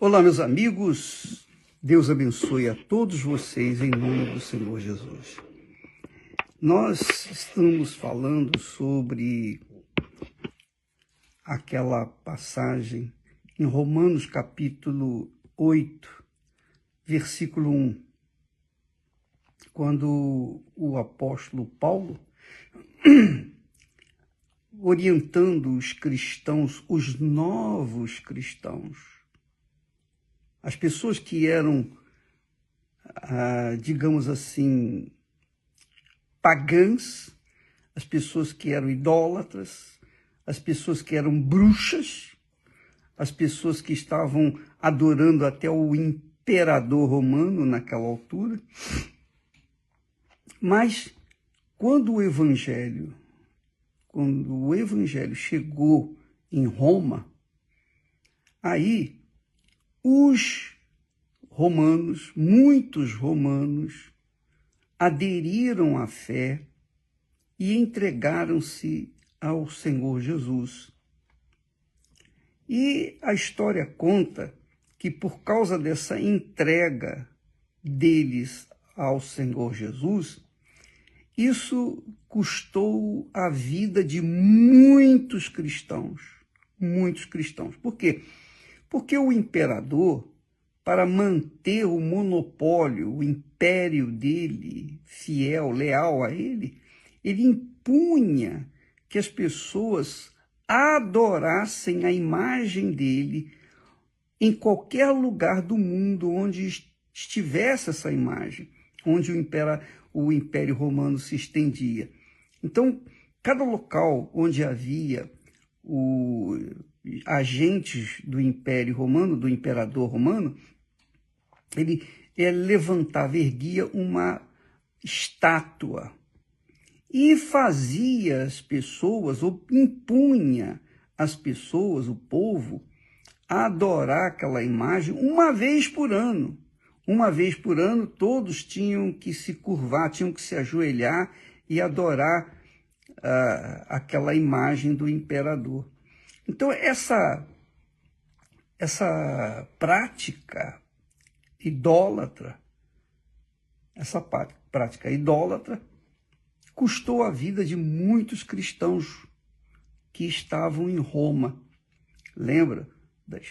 Olá, meus amigos. Deus abençoe a todos vocês em nome do Senhor Jesus. Nós estamos falando sobre aquela passagem em Romanos capítulo 8, versículo 1, quando o apóstolo Paulo, orientando os cristãos, os novos cristãos, as pessoas que eram, digamos assim, pagãs, as pessoas que eram idólatras, as pessoas que eram bruxas, as pessoas que estavam adorando até o imperador romano naquela altura. Mas quando o evangelho chegou em Roma, aí os romanos, muitos romanos, aderiram à fé e entregaram-se ao Senhor Jesus. E a história conta que por causa dessa entrega deles ao Senhor Jesus, isso custou a vida de muitos cristãos. Muitos cristãos. Por quê? Porque o imperador, para manter o monopólio, o império dele, fiel, leal a ele, ele impunha que as pessoas adorassem a imagem dele em qualquer lugar do mundo onde estivesse essa imagem, onde o Império Romano se estendia. Então, cada local onde havia agentes do Império Romano, do Imperador Romano, ele levantava, erguia uma estátua e fazia as pessoas, ou impunha as pessoas, o povo, a adorar aquela imagem uma vez por ano. Uma vez por ano, todos tinham que se curvar, tinham que se ajoelhar e adorar aquela imagem do imperador. Então, essa prática idólatra, custou a vida de muitos cristãos que estavam em Roma. Lembra?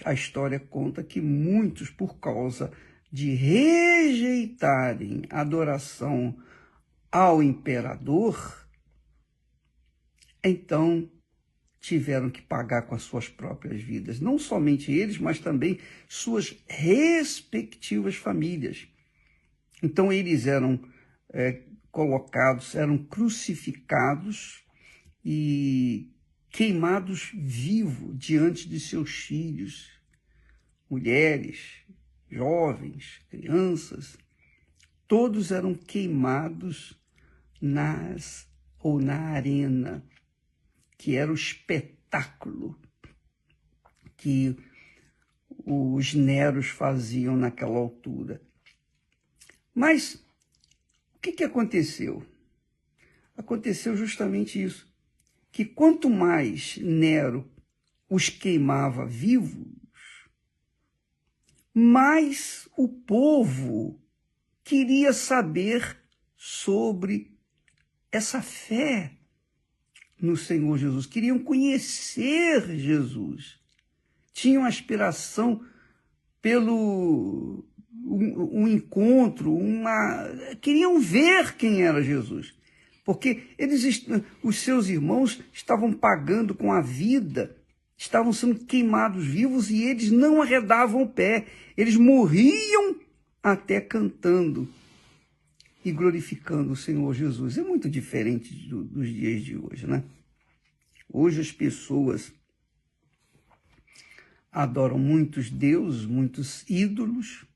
A história conta que muitos, por causa de rejeitarem a adoração ao imperador, então tiveram que pagar com as suas próprias vidas. Não somente eles, mas também suas respectivas famílias. Então eles eram colocados, eram crucificados e queimados vivos diante de seus filhos, mulheres, jovens, crianças. Todos eram queimados na arena, que era o espetáculo que os neros faziam naquela altura. Mas o que aconteceu? Aconteceu justamente isso, que quanto mais Nero os queimava vivos, mais o povo queria saber sobre essa fé no Senhor Jesus, queriam conhecer Jesus, tinham aspiração pelo um encontro, queriam ver quem era Jesus, porque os seus irmãos estavam pagando com a vida, estavam sendo queimados vivos e eles não arredavam o pé, eles morriam até cantando e glorificando o Senhor Jesus. É muito diferente dos dias de hoje, né? Hoje as pessoas adoram muitos deuses, muitos ídolos.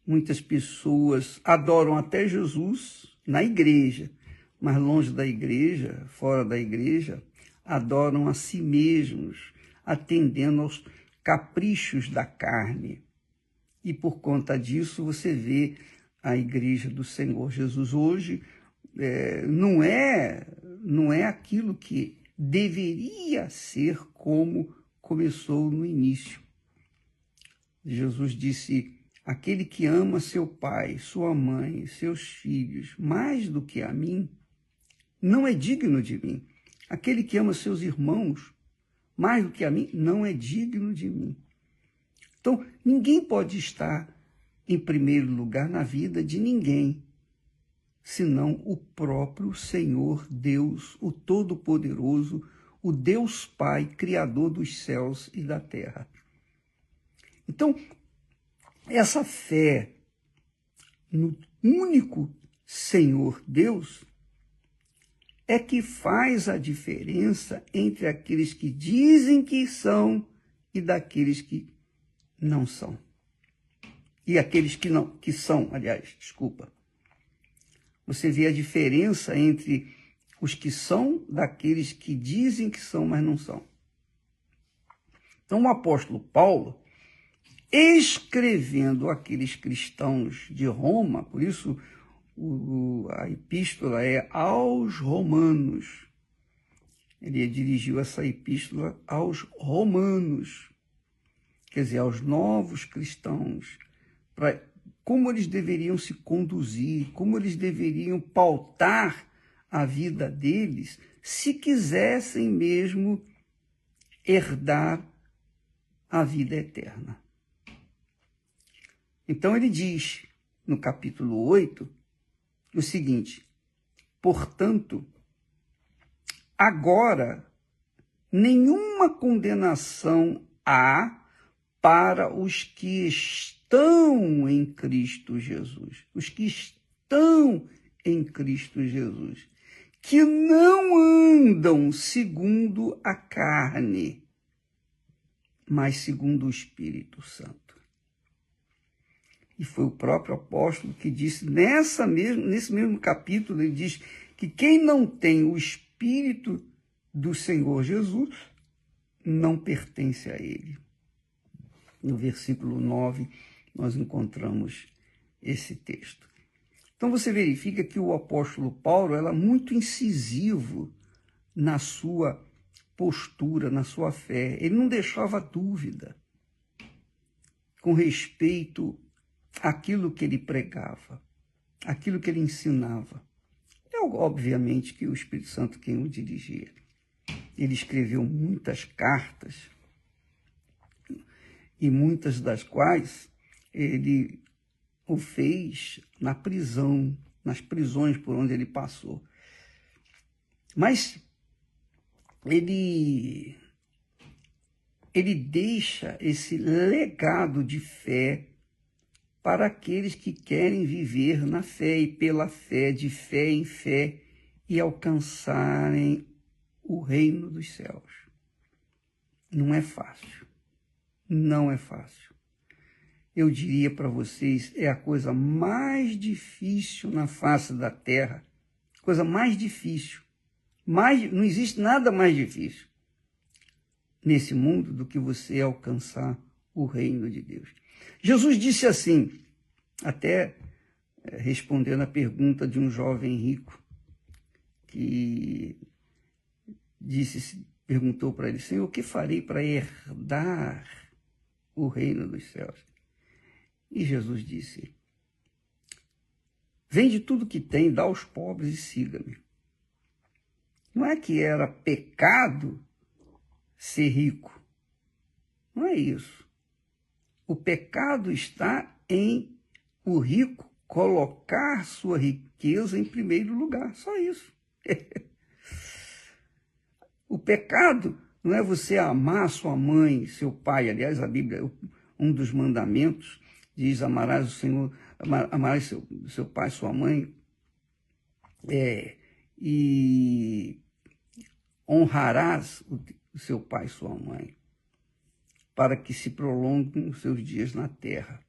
Muitas pessoas adoram até Jesus na igreja, mas longe da igreja, fora da igreja, adoram a si mesmos, atendendo aos caprichos da carne. E por conta disso você vê a igreja do Senhor Jesus hoje não é aquilo que deveria ser como começou no início. Jesus disse: aquele que ama seu pai, sua mãe, seus filhos, mais do que a mim, não é digno de mim. Aquele que ama seus irmãos, mais do que a mim, não é digno de mim. Então, ninguém pode estar em primeiro lugar na vida de ninguém, senão o próprio Senhor Deus, o Todo-Poderoso, o Deus Pai, Criador dos céus e da terra. Então, essa fé no único Senhor Deus é que faz a diferença entre aqueles que dizem que são e daqueles que não são. E aqueles que são, aliás, desculpa. Você vê a diferença entre os que são daqueles que dizem que são, mas não são. Então, o apóstolo Paulo, escrevendo aqueles cristãos de Roma, por isso a epístola é aos romanos. Ele dirigiu essa epístola aos romanos, quer dizer, aos novos cristãos, para como eles deveriam se conduzir, como eles deveriam pautar a vida deles, se quisessem mesmo herdar a vida eterna. Então ele diz, no capítulo 8, o seguinte: portanto, agora nenhuma condenação há para os que estão em Cristo Jesus. Os que estão em Cristo Jesus, que não andam segundo a carne, mas segundo o Espírito Santo. E foi o próprio apóstolo que disse, nesse mesmo capítulo, ele diz que quem não tem o Espírito do Senhor Jesus não pertence a ele. No versículo 9, nós encontramos esse texto. Então você verifica que o apóstolo Paulo era muito incisivo na sua postura, na sua fé. Ele não deixava dúvida com respeito àquilo que ele pregava, aquilo que ele ensinava. É obviamente que o Espírito Santo quem o dirigia. Ele escreveu muitas cartas, e muitas das quais ele o fez na prisão, nas prisões por onde ele passou. Mas ele deixa esse legado de fé para aqueles que querem viver na fé e pela fé, de fé em fé, e alcançarem o reino dos céus. Não é fácil. Não é fácil. Eu diria para vocês, é a coisa mais difícil na face da terra. Coisa mais difícil. Não existe nada mais difícil nesse mundo do que você alcançar o reino de Deus. Jesus disse assim, até respondendo a pergunta de um jovem rico, que perguntou para ele, Senhor, o que farei para herdar o reino dos céus? E Jesus disse, vende tudo que tem, dá aos pobres e siga-me. Não é que era pecado ser rico. Não é isso. O pecado está em o rico colocar sua riqueza em primeiro lugar. Só isso. O pecado não é você amar sua mãe, seu pai. Aliás, a Bíblia, um dos mandamentos, diz, amarás o Senhor, amarás seu pai, sua mãe, e honrarás o seu pai e sua mãe, para que se prolonguem os seus dias na terra.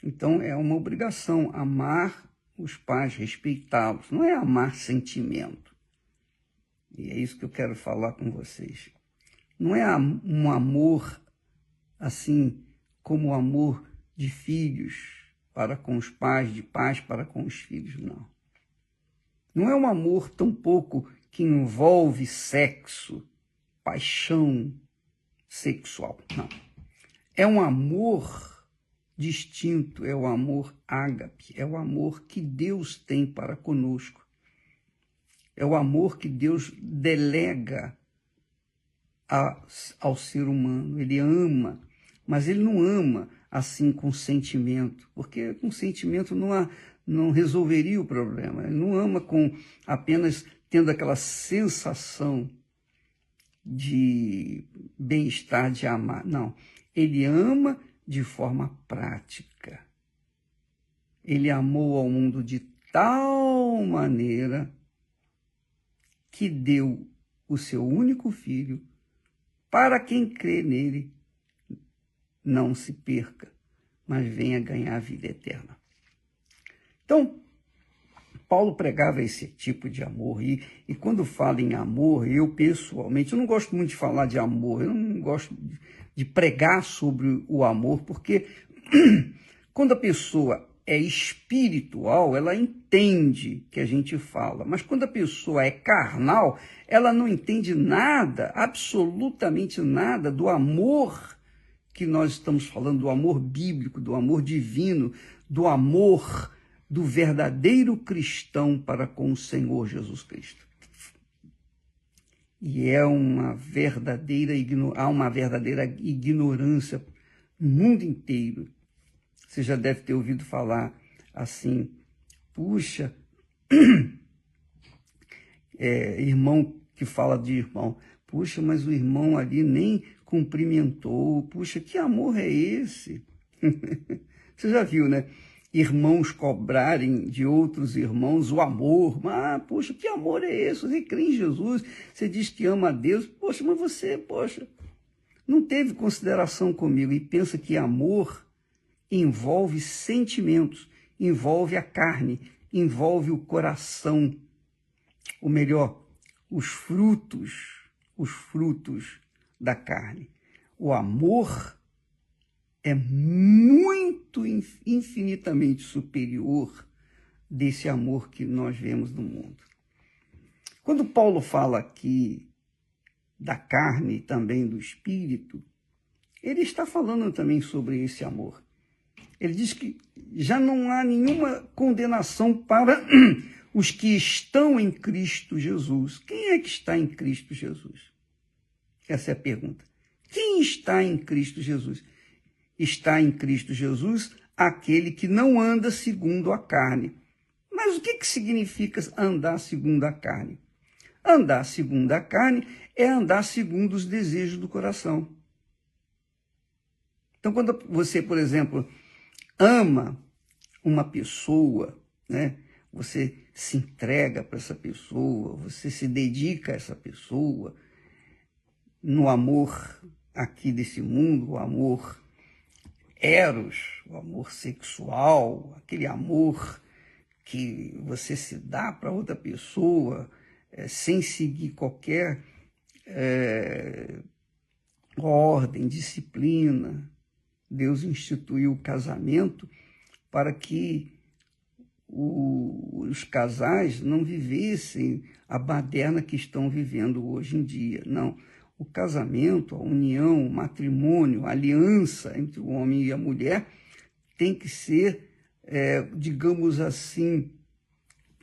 Então, é uma obrigação amar os pais, respeitá-los. Não é amar sentimento. E é isso que eu quero falar com vocês. Não é um amor assim como o amor de filhos para com os pais, de pais para com os filhos, não. Não é um amor tampouco que envolve sexo, paixão sexual, não. É um amor distinto, é o amor ágape, é o amor que Deus tem para conosco. É o amor que Deus delega ao ser humano. Ele ama, mas ele não ama assim com sentimento, porque com sentimento não resolveria o problema. Ele não ama com apenas tendo aquela sensação de bem-estar, de amar. Não, ele ama de forma prática. Ele amou ao mundo de tal maneira que deu o seu único filho para quem crê nele não se perca, mas venha ganhar a vida eterna. Então, Paulo pregava esse tipo de amor, e quando fala em amor, eu pessoalmente, eu não gosto muito de falar de amor, eu não gosto de pregar sobre o amor, porque quando a pessoa é espiritual, ela entende que a gente fala, mas quando a pessoa é carnal, ela não entende nada, absolutamente nada do amor que nós estamos falando, do amor bíblico, do amor divino, do amor do verdadeiro cristão para com o Senhor Jesus Cristo. E há uma verdadeira ignorância no mundo inteiro. Você já deve ter ouvido falar assim, puxa, irmão que fala de irmão, puxa, mas o irmão ali nem cumprimentou, puxa, que amor é esse? Você já viu, né? Irmãos cobrarem de outros irmãos o amor. Ah, poxa, que amor é esse? Você crê em Jesus, você diz que ama a Deus, poxa, mas você, poxa, não teve consideração comigo e pensa que amor envolve sentimentos, envolve a carne, envolve o coração, ou melhor, os frutos da carne. O amor é muito, infinitamente superior desse amor que nós vemos no mundo. Quando Paulo fala aqui da carne e também do espírito, ele está falando também sobre esse amor. Ele diz que já não há nenhuma condenação para os que estão em Cristo Jesus. Quem é que está em Cristo Jesus? Essa é a pergunta. Quem está em Cristo Jesus? Está em Cristo Jesus aquele que não anda segundo a carne. Mas o que significa andar segundo a carne? Andar segundo a carne é andar segundo os desejos do coração. Então, quando você, por exemplo, ama uma pessoa, né? Você se entrega para essa pessoa, você se dedica a essa pessoa, no amor aqui desse mundo, o amor eros, o amor sexual, aquele amor que você se dá para outra pessoa sem seguir qualquer ordem, disciplina. Deus instituiu o casamento para que os casais não vivessem a baderna que estão vivendo hoje em dia. Não. O casamento, a união, o matrimônio, a aliança entre o homem e a mulher tem que ser, digamos assim,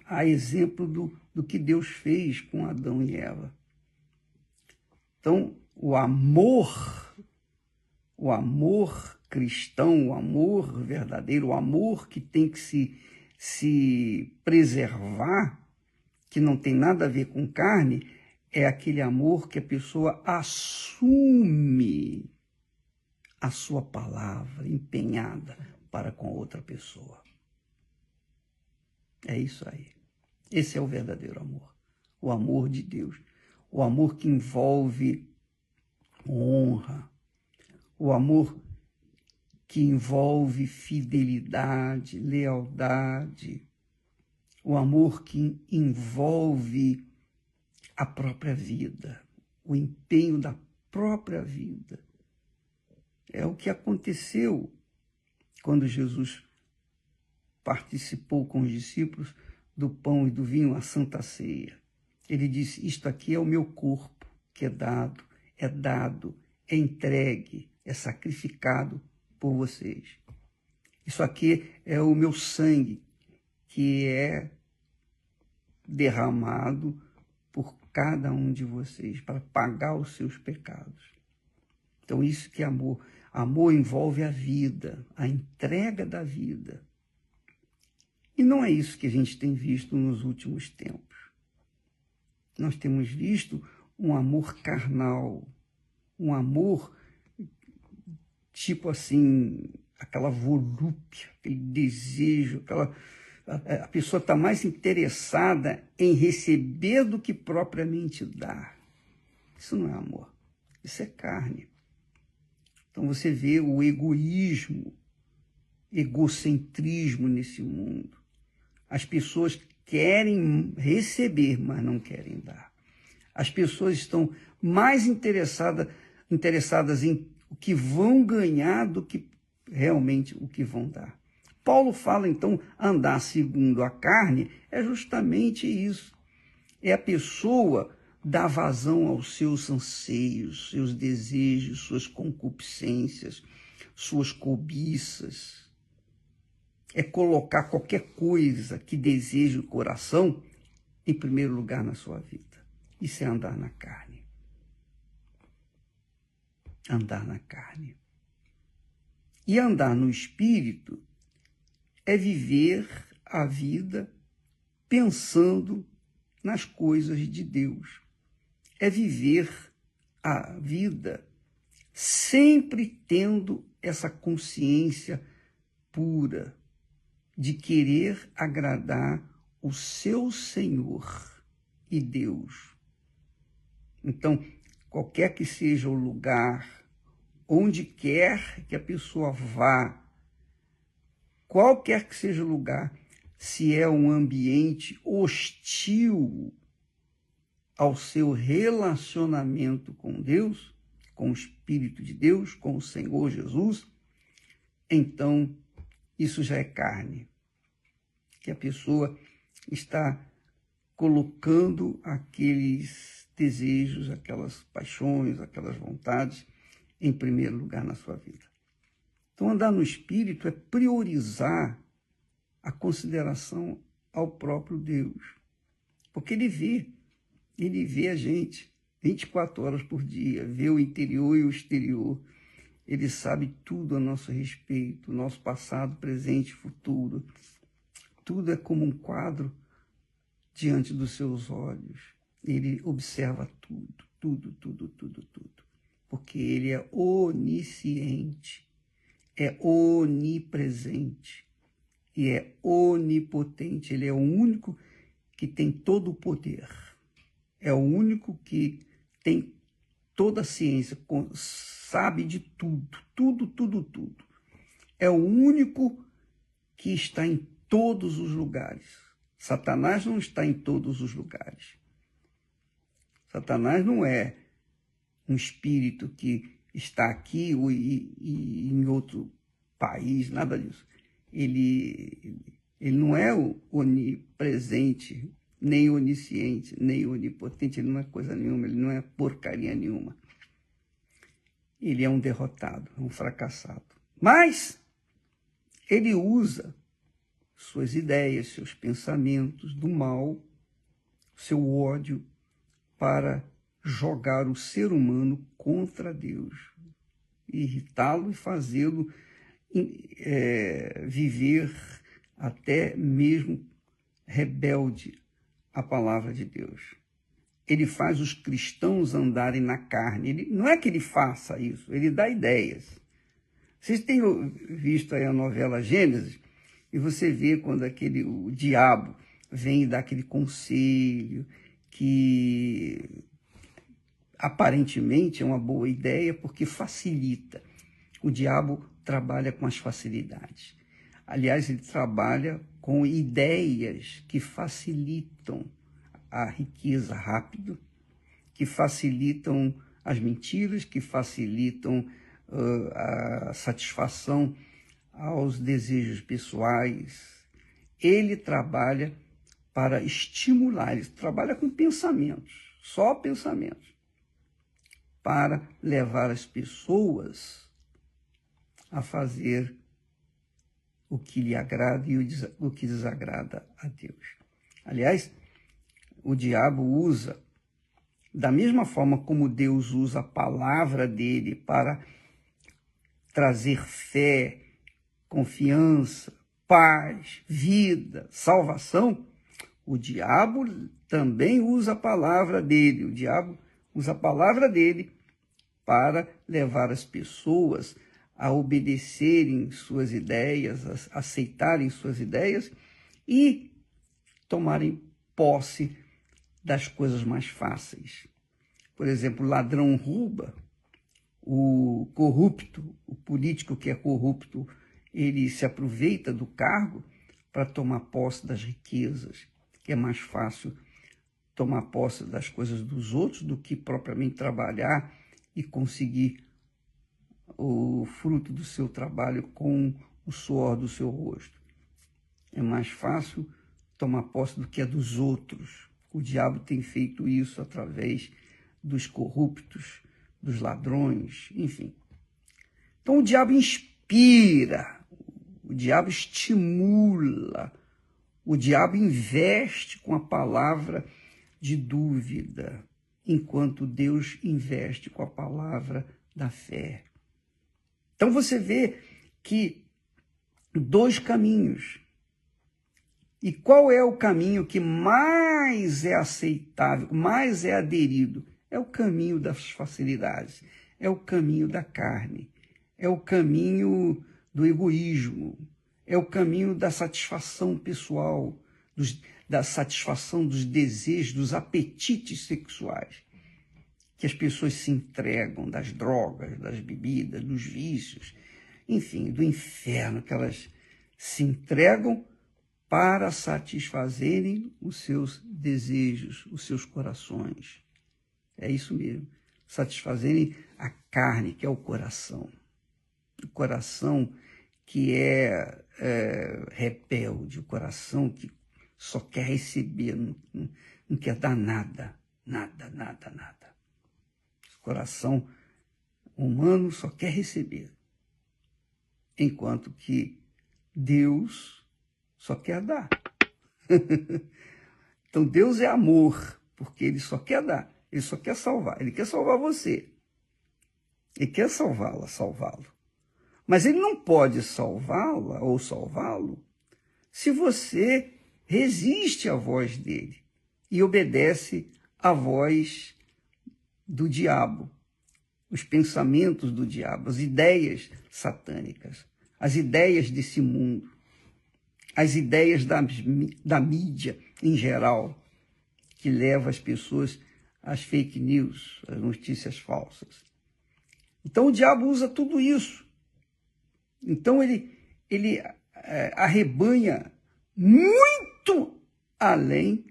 a exemplo do que Deus fez com Adão e Eva. Então, o amor cristão, o amor verdadeiro, o amor que tem que se preservar, que não tem nada a ver com carne, é aquele amor que a pessoa assume a sua palavra empenhada para com outra pessoa. É isso aí. Esse é o verdadeiro amor. O amor de Deus. O amor que envolve honra. O amor que envolve fidelidade, lealdade. O amor que envolve a própria vida, o empenho da própria vida. É o que aconteceu quando Jesus participou com os discípulos do pão e do vinho, a Santa Ceia. Ele disse, isto aqui é o meu corpo, que é dado, é entregue, é sacrificado por vocês. Isso aqui é o meu sangue, que é derramado por cada um de vocês, para pagar os seus pecados. Então, isso que é amor. Amor envolve a vida, a entrega da vida. E não é isso que a gente tem visto nos últimos tempos. Nós temos visto um amor carnal, um amor tipo assim, aquela volúpia, aquele desejo, a pessoa está mais interessada em receber do que propriamente dar. Isso não é amor, isso é carne. Então você vê o egoísmo, egocentrismo nesse mundo. As pessoas querem receber, mas não querem dar. As pessoas estão mais interessadas em o que vão ganhar do que realmente o que vão dar. Paulo fala, então, andar segundo a carne é justamente isso. É a pessoa dar vazão aos seus anseios, seus desejos, suas concupiscências, suas cobiças. É colocar qualquer coisa que deseje o coração em primeiro lugar na sua vida. Isso é andar na carne. Andar na carne. E andar no espírito é viver a vida pensando nas coisas de Deus. É viver a vida sempre tendo essa consciência pura de querer agradar o seu Senhor e Deus. Então, qualquer que seja o lugar, onde quer que a pessoa vá, qualquer que seja o lugar, se é um ambiente hostil ao seu relacionamento com Deus, com o Espírito de Deus, com o Senhor Jesus, então isso já é carne, que a pessoa está colocando aqueles desejos, aquelas paixões, aquelas vontades em primeiro lugar na sua vida. Então, andar no Espírito é priorizar a consideração ao próprio Deus, porque Ele vê a gente 24 horas por dia, vê o interior e o exterior. Ele sabe tudo a nosso respeito, nosso passado, presente e futuro. Tudo é como um quadro diante dos seus olhos. Ele observa tudo. Porque Ele é onisciente, é onipresente e é onipotente. Ele é o único que tem todo o poder. É o único que tem toda a ciência, sabe de tudo. É o único que está em todos os lugares. Satanás não está em todos os lugares. Satanás não é um espírito que está aqui e em outro país, nada disso. Ele não é o onipresente, nem onisciente, nem onipotente, ele não é coisa nenhuma, ele não é porcaria nenhuma. Ele é um derrotado, um fracassado. Mas ele usa suas ideias, seus pensamentos do mal, seu ódio, para jogar o ser humano contra Deus, irritá-lo e fazê-lo viver até mesmo rebelde à palavra de Deus. Ele faz os cristãos andarem na carne. Não é que ele faça isso, ele dá ideias. Vocês têm visto aí a novela Gênesis, e você vê quando o diabo vem dar aquele conselho que aparentemente é uma boa ideia porque facilita. O diabo trabalha com as facilidades. Aliás, ele trabalha com ideias que facilitam a riqueza rápido, que facilitam as mentiras, que facilitam a satisfação aos desejos pessoais. Ele trabalha para estimular, ele trabalha com pensamentos, só pensamentos, para levar as pessoas a fazer o que lhe agrada e o que desagrada a Deus. Aliás, o diabo usa, da mesma forma como Deus usa a palavra dele para trazer fé, confiança, paz, vida, salvação, o diabo também usa a palavra dele. O diabo usa a palavra dele para levar as pessoas a obedecerem suas ideias, a aceitarem suas ideias e tomarem posse das coisas mais fáceis. Por exemplo, o ladrão rouba, o corrupto, o político que é corrupto, ele se aproveita do cargo para tomar posse das riquezas, que é mais fácil tomar posse das coisas dos outros do que propriamente trabalhar e conseguir o fruto do seu trabalho com o suor do seu rosto. É mais fácil tomar posse do que é dos outros. O diabo tem feito isso através dos corruptos, dos ladrões, enfim. Então o diabo inspira, o diabo estimula, o diabo investe com a palavra de dúvida, enquanto Deus investe com a palavra da fé. Então você vê que dois caminhos. E qual é o caminho que mais é aceitável, mais é aderido? É o caminho das facilidades, é o caminho da carne, é o caminho do egoísmo, é o caminho da satisfação pessoal, da satisfação dos desejos, dos apetites sexuais, que as pessoas se entregam, das drogas, das bebidas, dos vícios, enfim, do inferno, que elas se entregam para satisfazerem os seus desejos, os seus corações. É isso mesmo, satisfazerem a carne, que é o coração. O coração que é rebelde, o coração que só quer receber, não quer dar nada, nada, nada, nada. O coração humano só quer receber, enquanto que Deus só quer dar. Então Deus é amor, porque ele só quer dar, ele só quer salvar, ele quer salvar você. Ele quer salvá-la, salvá-lo. Mas ele não pode salvá-la ou salvá-lo se você resiste à voz dele e obedece à voz do diabo, os pensamentos do diabo, as ideias satânicas, as ideias desse mundo, as ideias da mídia em geral, que leva as pessoas às fake news, às notícias falsas. Então o diabo usa tudo isso. Então ele arrebanha muito além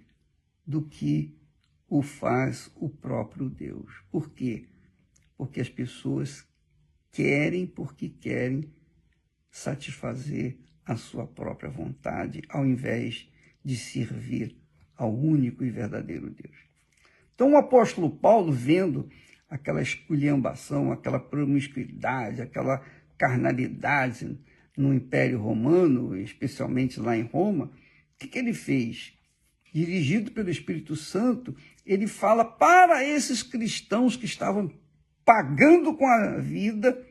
do que o faz o próprio Deus. Por quê? Porque as pessoas querem, porque querem satisfazer a sua própria vontade, ao invés de servir ao único e verdadeiro Deus. Então o apóstolo Paulo, vendo aquela esculhambação, aquela promiscuidade, aquela carnalidade no Império Romano, especialmente lá em Roma, o que ele fez? Dirigido pelo Espírito Santo, ele fala para esses cristãos que estavam pagando com a vida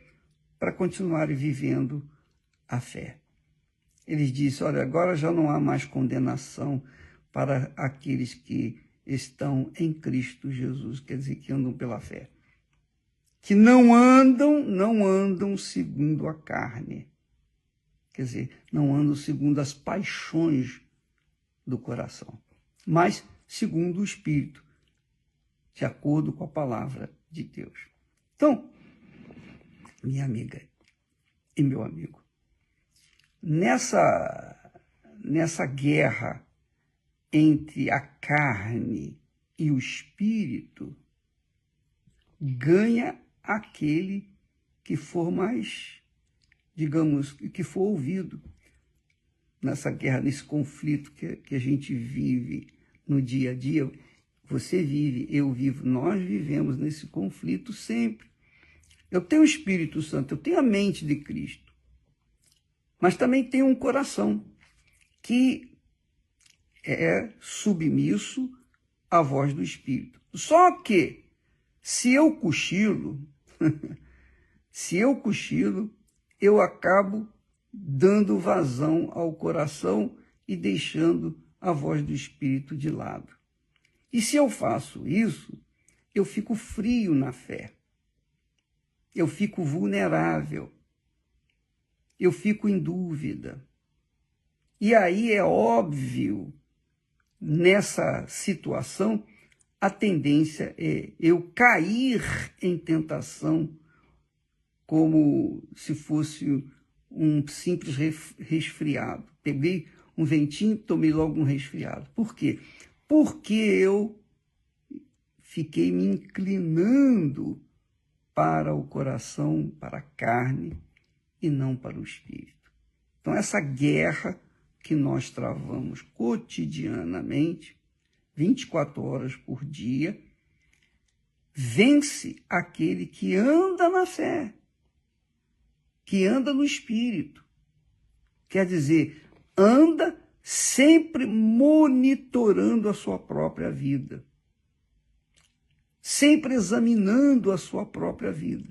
para continuarem vivendo a fé. Ele disse, olha, agora já não há mais condenação para aqueles que estão em Cristo Jesus, quer dizer, que andam pela fé. Que não andam segundo a carne. Quer dizer, não andam segundo as paixões do coração, mas segundo o Espírito, de acordo com a palavra de Deus. Então, minha amiga e meu amigo, nessa guerra entre a carne e o espírito, ganha aquele que for mais, digamos, que for ouvido nessa guerra, nesse conflito que a gente vive no dia a dia. Você vive, eu vivo, nós vivemos nesse conflito sempre. Eu tenho o Espírito Santo, eu tenho a mente de Cristo, mas também tenho um coração que é submisso à voz do Espírito. Só que, se eu cochilo, eu acabo dando vazão ao coração e deixando a voz do Espírito de lado. E se eu faço isso, eu fico frio na fé. Eu fico vulnerável. Eu fico em dúvida. E aí é óbvio, nessa situação, a tendência é eu cair em tentação como se fosse um simples resfriado. Peguei um ventinho, tomei logo um resfriado. Por quê? Porque eu fiquei me inclinando para o coração, para a carne e não para o espírito. Então, essa guerra que nós travamos cotidianamente, 24 horas por dia, vence aquele que anda na fé, que anda no espírito. Quer dizer, anda sempre monitorando a sua própria vida, sempre examinando a sua própria vida.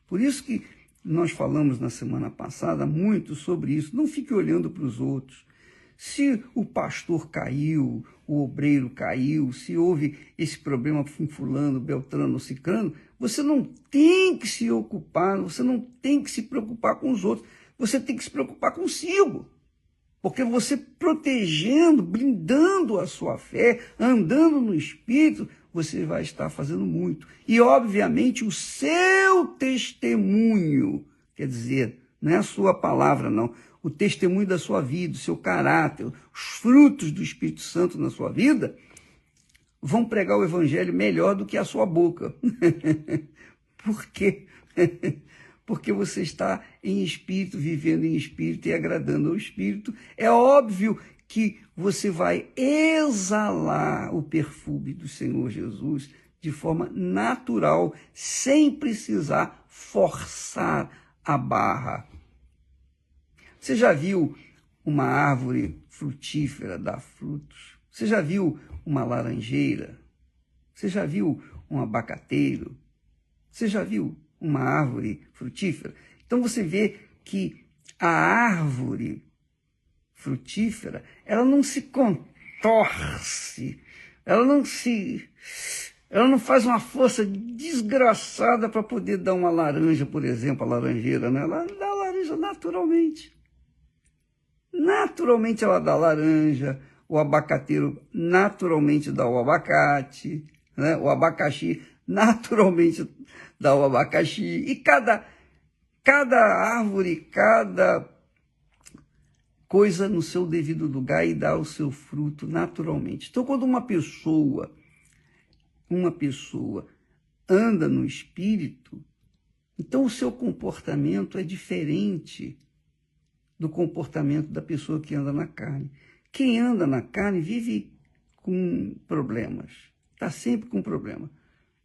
Por isso que nós falamos na semana passada muito sobre isso. Não fique olhando para os outros. Se o pastor caiu, o obreiro caiu, se houve esse problema com fulano, beltrano, cicrano, você não tem que se ocupar, você não tem que se preocupar com os outros, você tem que se preocupar consigo. Porque você protegendo, blindando a sua fé, andando no Espírito, você vai estar fazendo muito. E, obviamente, o seu testemunho, quer dizer, não é a sua palavra, não, o testemunho da sua vida, o seu caráter, os frutos do Espírito Santo na sua vida, vão pregar o Evangelho melhor do que a sua boca. Por quê? Porque você está em espírito, vivendo em espírito e agradando ao Espírito. É óbvio que você vai exalar o perfume do Senhor Jesus de forma natural, sem precisar forçar a barra. Você já viu uma árvore frutífera dar frutos? Você já viu uma laranjeira? Você já viu um abacateiro? Você já viu uma árvore frutífera? Então você vê que a árvore frutífera, ela não se contorce, ela não faz uma força desgraçada para poder dar uma laranja, por exemplo, a laranjeira, né? Ela dá a laranja naturalmente. Naturalmente ela dá laranja, o abacateiro naturalmente dá o abacate, né? O abacaxi naturalmente dá o abacaxi. E cada árvore, cada coisa no seu devido lugar e dá o seu fruto naturalmente. Então, quando uma pessoa anda no Espírito, então o seu comportamento é diferente do comportamento da pessoa que anda na carne. Quem anda na carne vive com problemas, está sempre com problema.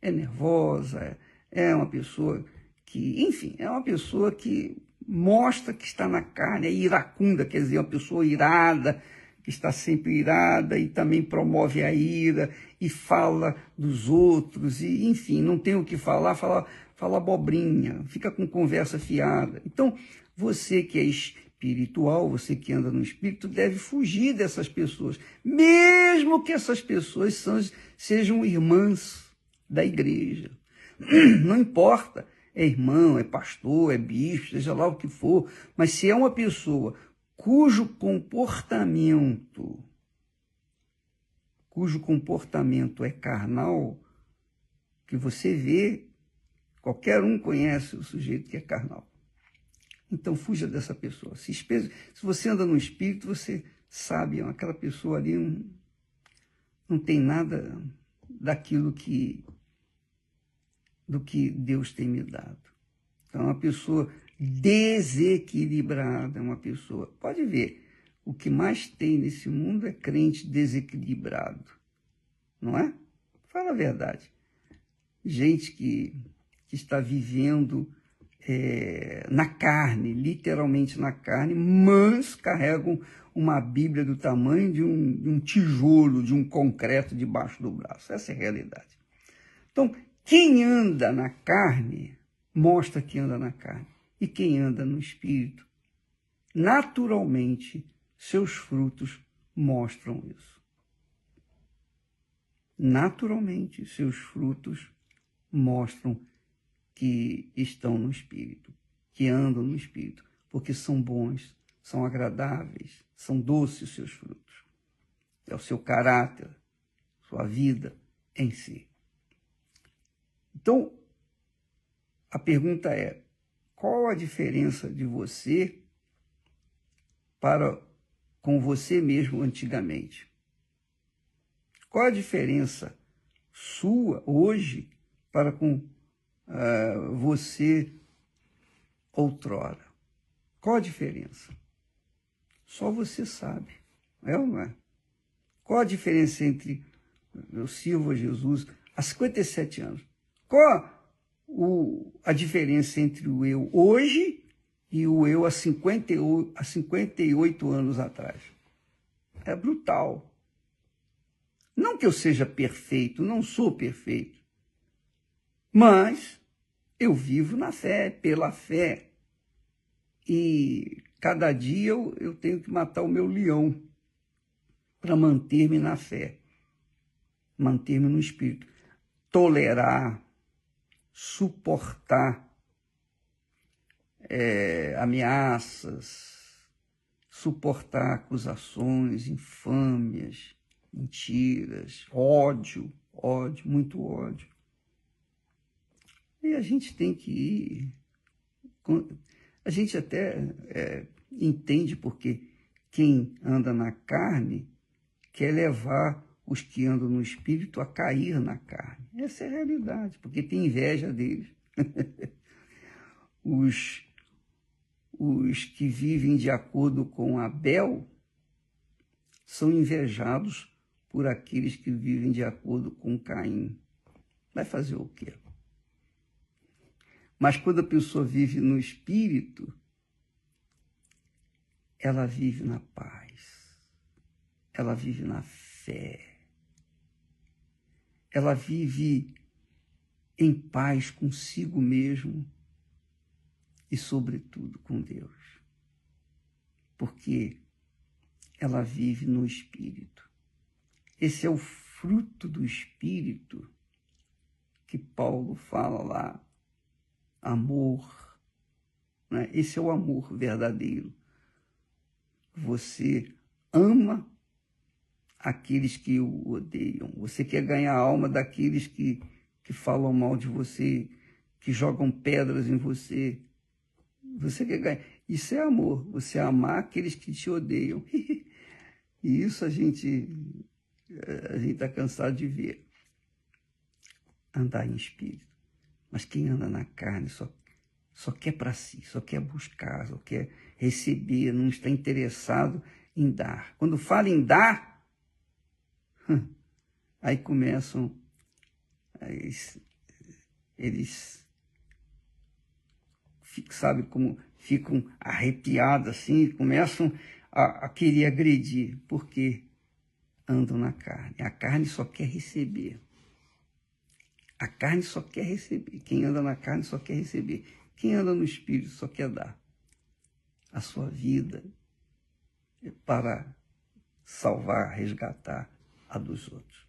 É nervosa, é uma pessoa que, enfim, é uma pessoa que mostra que está na carne, é iracunda, quer dizer, uma pessoa irada, que está sempre irada e também promove a ira e fala dos outros, e enfim, não tem o que falar, fala abobrinha, fica com conversa fiada. Então, você que é espiritual, você que anda no Espírito, deve fugir dessas pessoas, mesmo que essas pessoas sejam irmãs da igreja. Não importa, é irmão, é pastor, é bispo, seja lá o que for, mas se é uma pessoa cujo comportamento é carnal, que você vê, qualquer um conhece o sujeito que é carnal. Então, fuja dessa pessoa. Se você anda no Espírito, você sabe, aquela pessoa ali não tem nada do que Deus tem me dado. Então, é uma pessoa desequilibrada, é uma pessoa... Pode ver, o que mais tem nesse mundo é crente desequilibrado, não é? Fala a verdade. Gente que que está vivendo na carne, literalmente na carne, mas carregam uma Bíblia do tamanho de um tijolo, de um concreto debaixo do braço. Essa é a realidade. Então, quem anda na carne, mostra que anda na carne. E quem anda no Espírito, naturalmente, seus frutos mostram isso. Naturalmente, seus frutos mostram que estão no Espírito, que andam no Espírito, porque são bons, são agradáveis, são doces os seus frutos. É o seu caráter, sua vida em si. Então, a pergunta é, qual a diferença de você com você mesmo antigamente? Qual a diferença sua hoje para com você outrora? Qual a diferença? Só você sabe, é ou não é? Qual a diferença entre eu sirvo a Jesus há 57 anos? Qual a diferença entre o eu hoje e o eu há 58 anos atrás? É brutal. Não que eu seja perfeito, não sou perfeito, mas eu vivo na fé, pela fé. E cada dia eu tenho que matar o meu leão para manter-me na fé, manter-me no Espírito. Tolerar, suportar ameaças, suportar acusações, infâmias, mentiras, ódio, muito ódio. E a gente tem que ir. A gente até entende porque quem anda na carne quer levar os que andam no Espírito a cair na carne. Essa é a realidade, porque tem inveja deles. Os que vivem de acordo com Abel são invejados por aqueles que vivem de acordo com Caim. Vai fazer o quê? Mas quando a pessoa vive no Espírito, ela vive na paz, ela vive na fé, ela vive em paz consigo mesmo e, sobretudo, com Deus. Porque ela vive no Espírito. Esse é o fruto do Espírito que Paulo fala lá. Amor, né? Esse é o amor verdadeiro. Você ama aqueles que o odeiam. Você quer ganhar a alma daqueles que falam mal de você, que jogam pedras em você. Você quer ganhar. Isso é amor. Você amar aqueles que te odeiam. E isso a gente está cansado de ver. Andar em espírito. Mas quem anda na carne só quer para si, só quer buscar, só quer receber, não está interessado em dar. Quando fala em dar, aí começam, eles sabe como ficam arrepiados assim, começam a querer agredir, porque andam na carne. A carne só quer receber. A carne só quer receber. Quem anda na carne só quer receber. Quem anda no Espírito só quer dar a sua vida para salvar, resgatar a dos outros.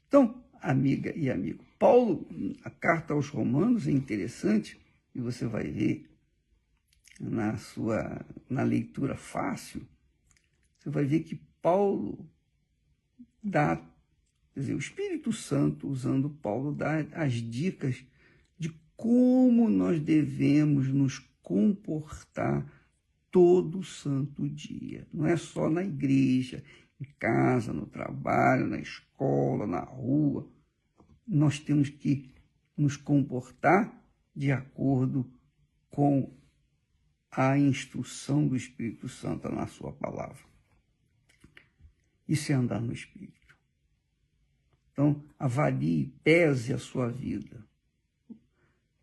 Então, amiga e amigo, Paulo, a carta aos Romanos é interessante, e você vai ver na leitura fácil, você vai ver que Paulo dá, quer dizer, o Espírito Santo, usando Paulo, dá as dicas de como nós devemos nos comportar todo santo dia. Não é só na igreja, em casa, no trabalho, na escola, na rua. Nós temos que nos comportar de acordo com a instrução do Espírito Santo na sua palavra. Isso é andar no Espírito. Então, avalie, pese a sua vida.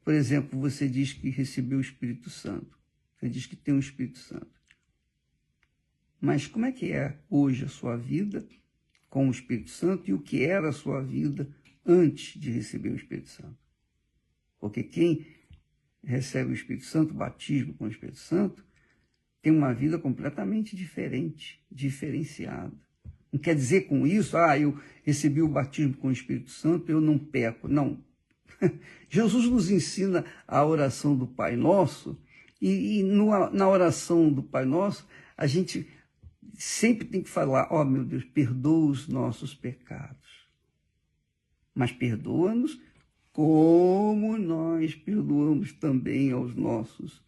Por exemplo, você diz que recebeu o Espírito Santo. Você diz que tem o Espírito Santo. Mas como é que é hoje a sua vida com o Espírito Santo e o que era a sua vida antes de receber o Espírito Santo? Porque quem recebe o Espírito Santo, o batismo com o Espírito Santo, tem uma vida completamente diferente, diferenciada. Não quer dizer com isso, eu recebi o batismo com o Espírito Santo, eu não peco. Não. Jesus nos ensina a oração do Pai Nosso, e na oração do Pai Nosso, a gente sempre tem que falar, meu Deus, perdoa os nossos pecados. Mas perdoa-nos como nós perdoamos também aos nossos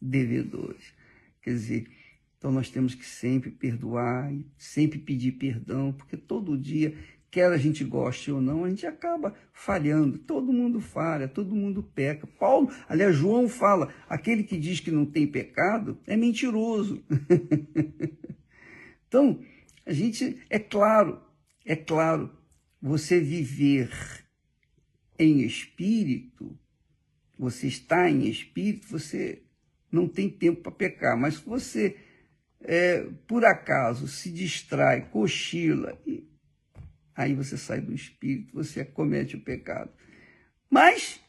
devedores. Quer dizer, então nós temos que sempre perdoar e sempre pedir perdão, porque todo dia, quer a gente goste ou não, a gente acaba falhando. Todo mundo falha, todo mundo peca. João fala, aquele que diz que não tem pecado é mentiroso. Então, a gente, é claro, você viver em espírito, você está em espírito, você não tem tempo para pecar. Mas se você, por acaso, se distrai, cochila, aí você sai do espírito, você comete o pecado. Mas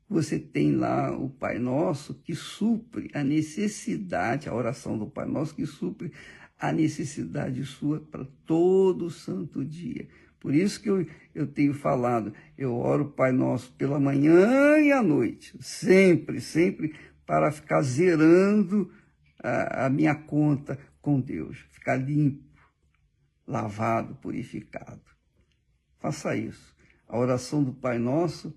você tem lá o Pai Nosso que supre a necessidade, a oração do Pai Nosso que supre a necessidade sua para todo santo dia. Por isso que eu tenho falado, eu oro o Pai Nosso pela manhã e à noite, sempre, para ficar zerando a minha conta com Deus, ficar limpo, lavado, purificado. Faça isso. A oração do Pai Nosso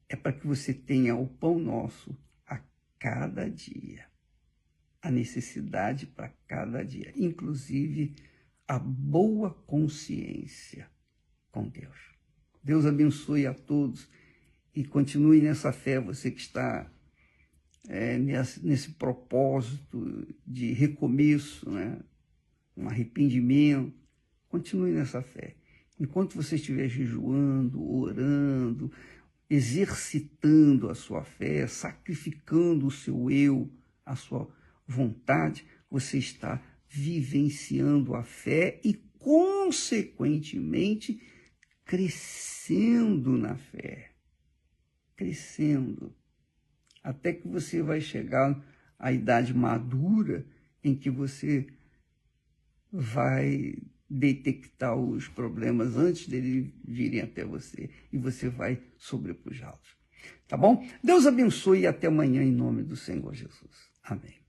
é para que você tenha o pão nosso a cada dia, a necessidade para cada dia, inclusive a boa consciência com Deus. Deus abençoe a todos e continue nessa fé, você que está nesse propósito de recomeço, né? Um arrependimento, continue nessa fé. Enquanto você estiver jejuando, orando, exercitando a sua fé, sacrificando o seu eu, a sua vontade, você está vivenciando a fé e, consequentemente, crescendo na fé. Crescendo. Até que você vai chegar à idade madura em que você vai detectar os problemas antes deles virem até você e você vai sobrepujá-los. Tá bom? Deus abençoe e até amanhã em nome do Senhor Jesus. Amém.